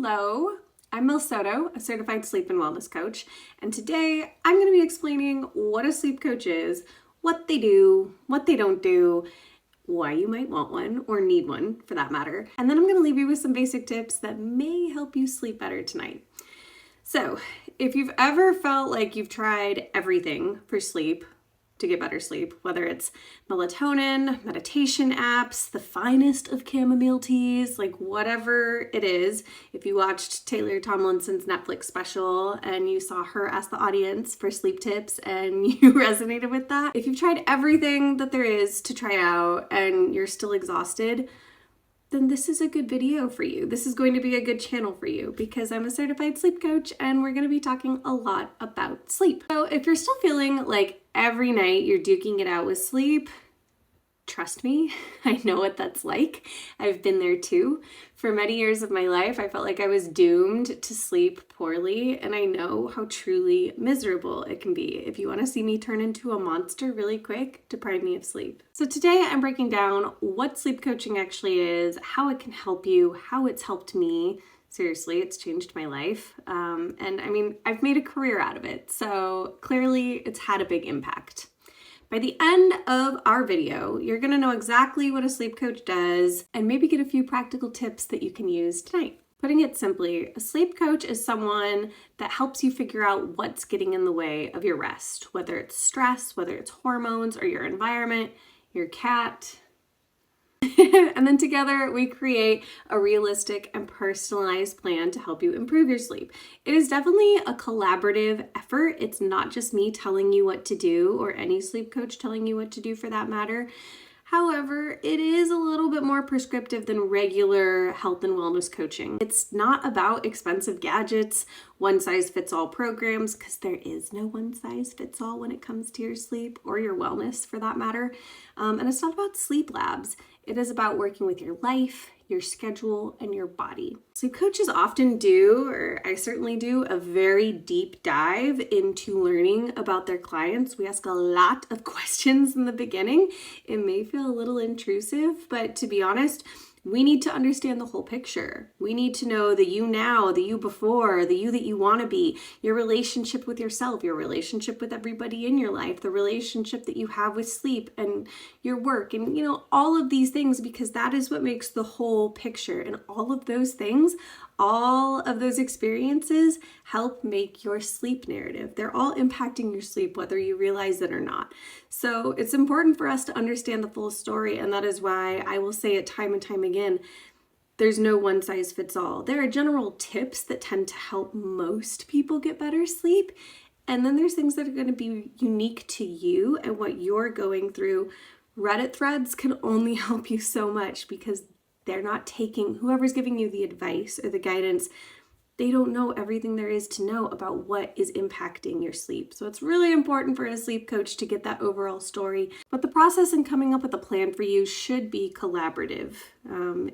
Hello, I'm Mel Soto, a certified sleep and wellness coach, and today I'm going to be explaining what a sleep coach is, what they do, what they don't do, why you might want one or need one for that matter, and then I'm going to leave you with some basic tips that may help you sleep better tonight. So, if you've ever felt like you've tried everything for sleep, to get better sleep, whether it's melatonin, meditation apps, the finest of chamomile teas, like whatever it is. If you watched Taylor Tomlinson's Netflix special and you saw her ask the audience for sleep tips and you resonated with that, if you've tried everything that there is to try out and you're still exhausted, then this is a good video for you. This is going to be a good channel for you because I'm a certified sleep coach and we're going to be talking a lot about sleep. So if you're still feeling like every night you're duking it out with sleep, trust me, I know what that's like. I've been there too. For many years of my life, I felt like I was doomed to sleep poorly, and I know how truly miserable it can be if you want to see me turn into a monster really quick, deprive me of sleep. So today I'm breaking down what sleep coaching actually is, how it can help you, how it's helped me. Seriously, it's changed my life. And I mean, I've made a career out of it, so clearly it's had a big impact. By the end of our video, you're going to know exactly what a sleep coach does and maybe get a few practical tips that you can use tonight. Putting it simply, a sleep coach is someone that helps you figure out what's getting in the way of your rest, whether it's stress, whether it's hormones or your environment, your cat. And then together we create a realistic and personalized plan to help you improve your sleep. It is definitely a collaborative effort. It's not just me telling you what to do or any sleep coach telling you what to do for that matter. However, it is a little bit more prescriptive than regular health and wellness coaching. It's not about expensive gadgets, one-size-fits-all programs, because there is no one-size-fits-all when it comes to your sleep or your wellness for that matter. And it's not about sleep labs. It is about working with your life, your schedule, and your body. Sleep coaches often do, or I certainly do, a very deep dive into learning about their clients. We ask a lot of questions in the beginning. It may feel a little intrusive, but to be honest, we need to understand the whole picture. We need to know the you now, the you before, the you that you want to be, your relationship with yourself, your relationship with everybody in your life, the relationship that you have with sleep and your work, and all of these things, because that is what makes the whole picture. And all of those things, all of those experiences help make your sleep narrative. They're all impacting your sleep, whether you realize it or not. So it's important for us to understand the full story, and that is why I will say it time and time again, there's no one size fits all. There are general tips that tend to help most people get better sleep, and then there's things that are going to be unique to you and what you're going through. Reddit threads can only help you so much because they're not taking, whoever's giving you the advice or the guidance, they don't know everything there is to know about what is impacting your sleep. So it's really important for a sleep coach to get that overall story. But the process in coming up with a plan for you should be collaborative.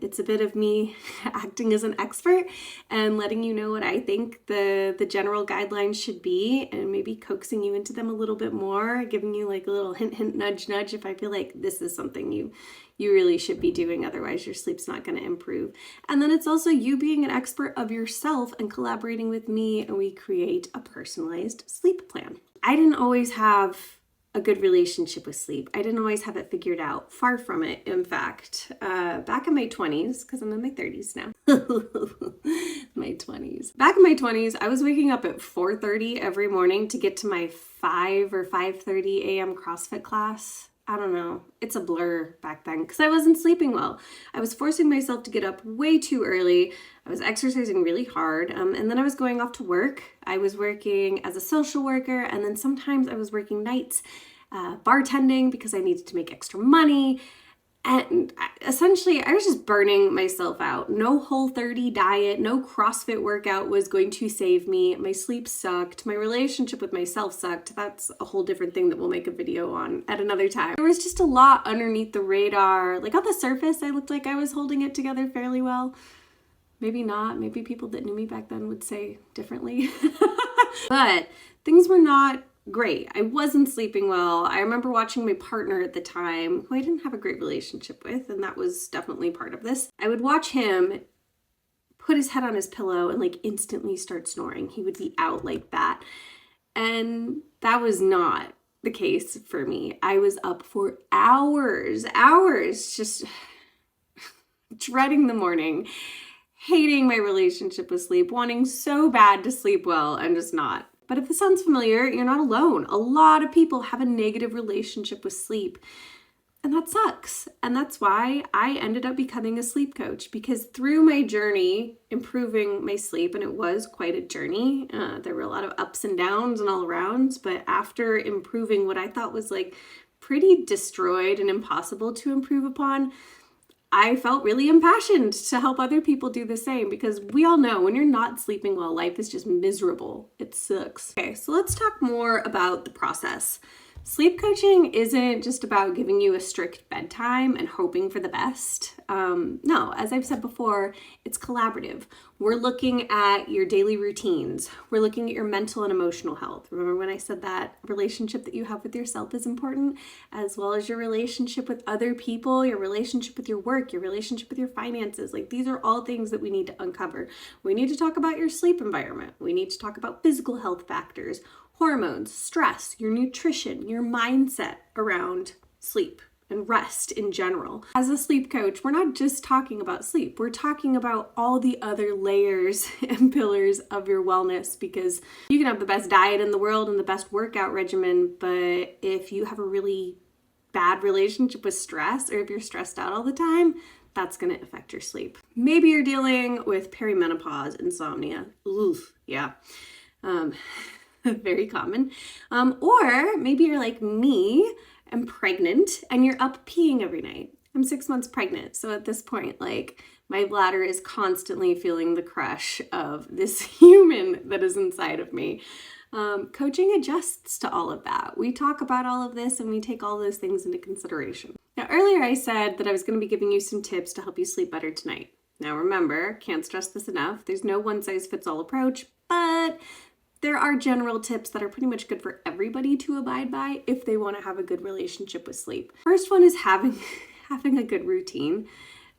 It's a bit of me acting as an expert and letting you know what I think the general guidelines should be, and maybe coaxing you into them a little bit more, giving you like a little hint, hint, nudge, nudge if I feel like this is something you really should be doing, otherwise your sleep's not going to improve. And then it's also you being an expert of yourself and collaborating with me, and we create a personalized sleep plan. I didn't always have a good relationship with sleep. I didn't always have it figured out. Far from it, in fact. Back in my 20s, because I'm in my 30s now. My 20s. Back in my 20s, I was waking up at 4:30 every morning to get to my 5 or 5:30 a.m. CrossFit class. I don't know. It's a blur back then because I wasn't sleeping well. I was forcing myself to get up way too early. I was exercising really hard. And then I was going off to work. I was working as a social worker, and then sometimes I was working nights bartending because I needed to make extra money. And essentially, I was just burning myself out. No Whole30 diet, no CrossFit workout was going to save me. My sleep sucked. My relationship with myself sucked. That's a whole different thing that we'll make a video on at another time. There was just a lot underneath the radar. Like on the surface, I looked like I was holding it together fairly well. Maybe not. Maybe people that knew me back then would say differently. But things were not great. I wasn't sleeping well. I remember watching my partner at the time, who I didn't have a great relationship with, and that was definitely part of this. I would watch him put his head on his pillow and like instantly start snoring. He would be out like that. And that was not the case for me. I was up for hours, just dreading the morning, hating my relationship with sleep, wanting so bad to sleep well and just not. But if this sounds familiar, you're not alone. A lot of people have a negative relationship with sleep. And that sucks. And that's why I ended up becoming a sleep coach, because through my journey improving my sleep, and it was quite a journey, there were a lot of ups and downs and all arounds, but after improving what I thought was like pretty destroyed and impossible to improve upon, I felt really impassioned to help other people do the same, because we all know when you're not sleeping well, life is just miserable. It sucks. Okay, so let's talk more about the process. Sleep coaching isn't just about giving you a strict bedtime and hoping for the best. No, as I've said before, it's collaborative. We're looking at your daily routines. We're looking at your mental and emotional health. Remember when I said that relationship that you have with yourself is important, as well as your relationship with other people, your relationship with your work, your relationship with your finances. Like, these are all things that we need to uncover. We need to talk about your sleep environment. We need to talk about physical health factors, hormones, stress, your nutrition, your mindset around sleep and rest in general. As a sleep coach, we're not just talking about sleep. We're talking about all the other layers and pillars of your wellness, because you can have the best diet in the world and the best workout regimen, but if you have a really bad relationship with stress, or if you're stressed out all the time, that's going to affect your sleep. Maybe you're dealing with perimenopause, insomnia. Oof, yeah. Very common. Or maybe you're like me and pregnant and you're up peeing every night. I'm 6 months pregnant. So at this point, like, my bladder is constantly feeling the crush of this human that is inside of me. Coaching adjusts to all of that. We talk about all of this and we take all those things into consideration. Now, earlier I said that I was going to be giving you some tips to help you sleep better tonight. Now remember, can't stress this enough, there's no one-size-fits-all approach, but there are general tips that are pretty much good for everybody to abide by if they want to have a good relationship with sleep. First one is having a good routine.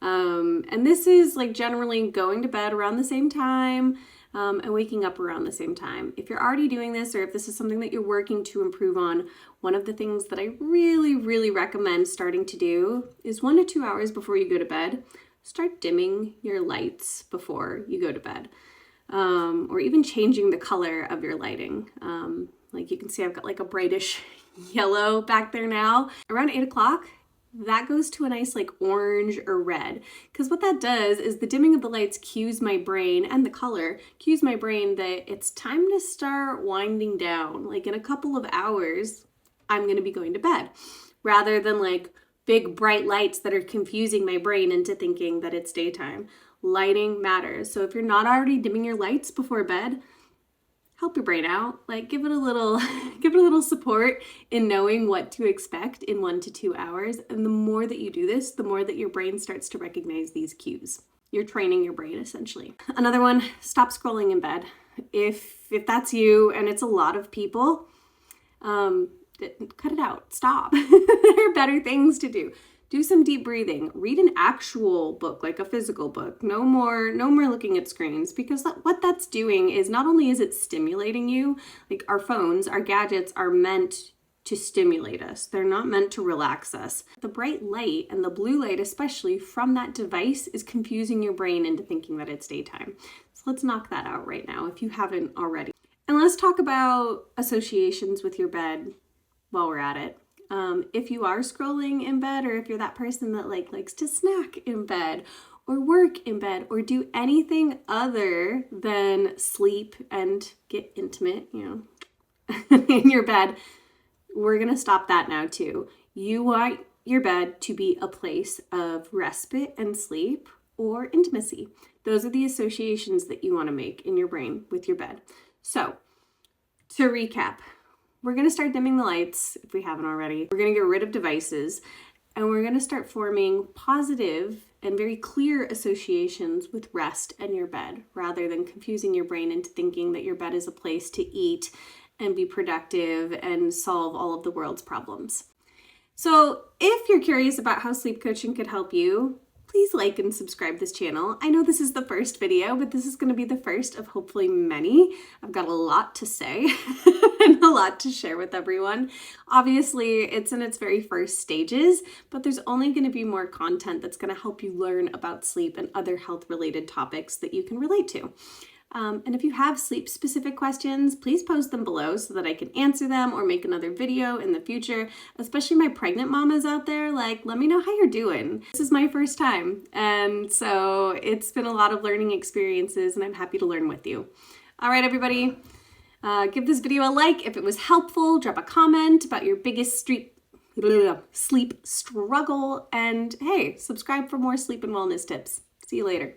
And this is like generally going to bed around the same time and waking up around the same time. If you're already doing this, or if this is something that you're working to improve on, one of the things that I really recommend starting to do is 1 to 2 hours before you go to bed, start dimming your lights before you go to bed. Or even changing the color of your lighting. Like you can see I've got like a brightish yellow back there now. Around 8 o'clock, that goes to a nice like orange or red. Because what that does is the dimming of the lights cues my brain, and the color cues my brain that it's time to start winding down. Like in a couple of hours, I'm going to be going to bed. Rather than like big bright lights that are confusing my brain into thinking that it's daytime. Lighting matters. So if you're not already dimming your lights before bed, help your brain out. Like give it a little support in knowing what to expect in 1 to 2 hours. And the more that you do this, the more that your brain starts to recognize these cues. You're training your brain essentially. Another one, stop scrolling in bed. If that's you, and it's a lot of people, cut it out. Stop. There are better things to do. Do some deep breathing. Read an actual book, like a physical book. No more looking at screens, because what that's doing is not only is it stimulating you, like our phones, our gadgets are meant to stimulate us. They're not meant to relax us. The bright light, and the blue light especially, from that device is confusing your brain into thinking that it's daytime. So let's knock that out right now if you haven't already. And let's talk about associations with your bed while we're at it. If you are scrolling in bed, or if you're that person that likes to snack in bed or work in bed or do anything other than sleep and get intimate, in your bed, we're going to stop that now too. You want your bed to be a place of respite and sleep or intimacy. Those are the associations that you want to make in your brain with your bed. So to recap, we're going to start dimming the lights if we haven't already. We're going to get rid of devices, and we're going to start forming positive and very clear associations with rest and your bed, rather than confusing your brain into thinking that your bed is a place to eat and be productive and solve all of the world's problems. So if you're curious about how sleep coaching could help you, please like and subscribe this channel. I know this is the first video, but this is going to be the first of hopefully many. I've got a lot to say and a lot to share with everyone. Obviously, it's in its very first stages, but there's only going to be more content that's going to help you learn about sleep and other health-related topics that you can relate to. And if you have sleep-specific questions, please post them below so that I can answer them or make another video in the future. Especially my pregnant mamas out there, like, let me know how you're doing. This is my first time, and so it's been a lot of learning experiences, and I'm happy to learn with you. All right, everybody, give this video a like if it was helpful. Drop a comment about your biggest sleep struggle, and hey, subscribe for more sleep and wellness tips. See you later.